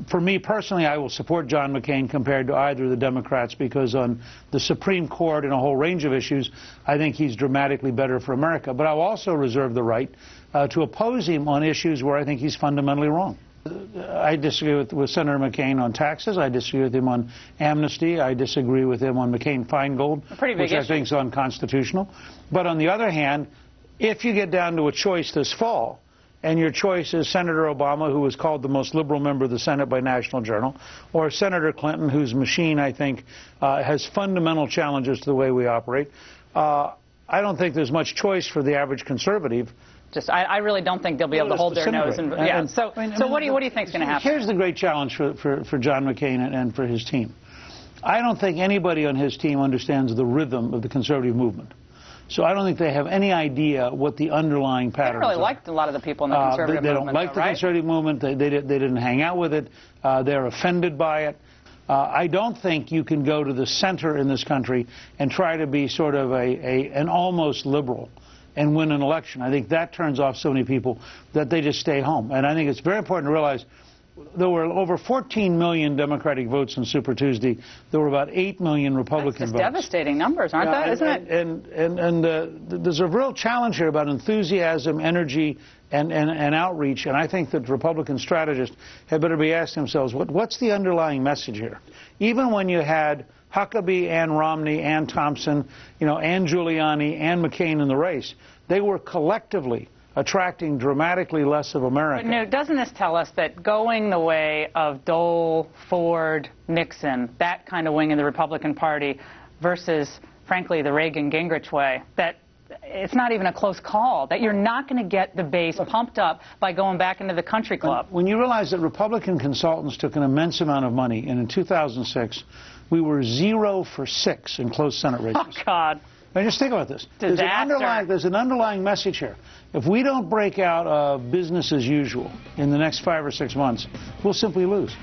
For me personally, I will support John McCain compared to either of the Democrats, because on the Supreme Court and a whole range of issues, I think he's dramatically better for America. But I'll also reserve the right to oppose him on issues where I think he's fundamentally wrong. I disagree with Senator McCain on taxes. I disagree with him on amnesty. I disagree with him on McCain-Feingold, which I think is unconstitutional. But on the other hand, if you get down to a choice this fall, and your choice is Senator Obama, who was called the most liberal member of the Senate by National Journal, or Senator Clinton, whose machine, I think, has fundamental challenges to the way we operate, I don't think there's much choice for the average conservative. I really don't think they'll be able to hold their nose. So what do you think is going to happen? Here's the great challenge for John McCain and for his team. I don't think anybody on his team understands the rhythm of the conservative movement. So I don't think they have any idea what the underlying patterns are. They really liked a lot of the people in the conservative movement. They don't like the conservative movement. They didn't hang out with it. They're offended by it. I don't think you can go to the center in this country and try to be sort of an almost liberal and win an election. I think that turns off so many people that they just stay home. And I think it's very important to realize there were over 14 million Democratic votes on Super Tuesday. There were about 8 million Republican votes. That's devastating numbers, aren't they? Isn't it? And there's a real challenge here about enthusiasm, energy, and outreach. And I think that Republican strategists had better be asking themselves, what's the underlying message here? Even when you had Huckabee and Romney and Thompson, and Giuliani and McCain in the race, they were collectively attracting dramatically less of America. But Newt, doesn't this tell us that going the way of Dole, Ford, Nixon, that kind of wing of the Republican Party, versus, frankly, the Reagan-Gingrich way, that it's not even a close call, that you're not going to get the base pumped up by going back into the country club? When you realize that Republican consultants took an immense amount of money, and in 2006, we were 0 for 6 in closed Senate races. Oh, God. Now, just think about this. There's an underlying message here. If we don't break out of business as usual in the next 5 or 6 months, we'll simply lose.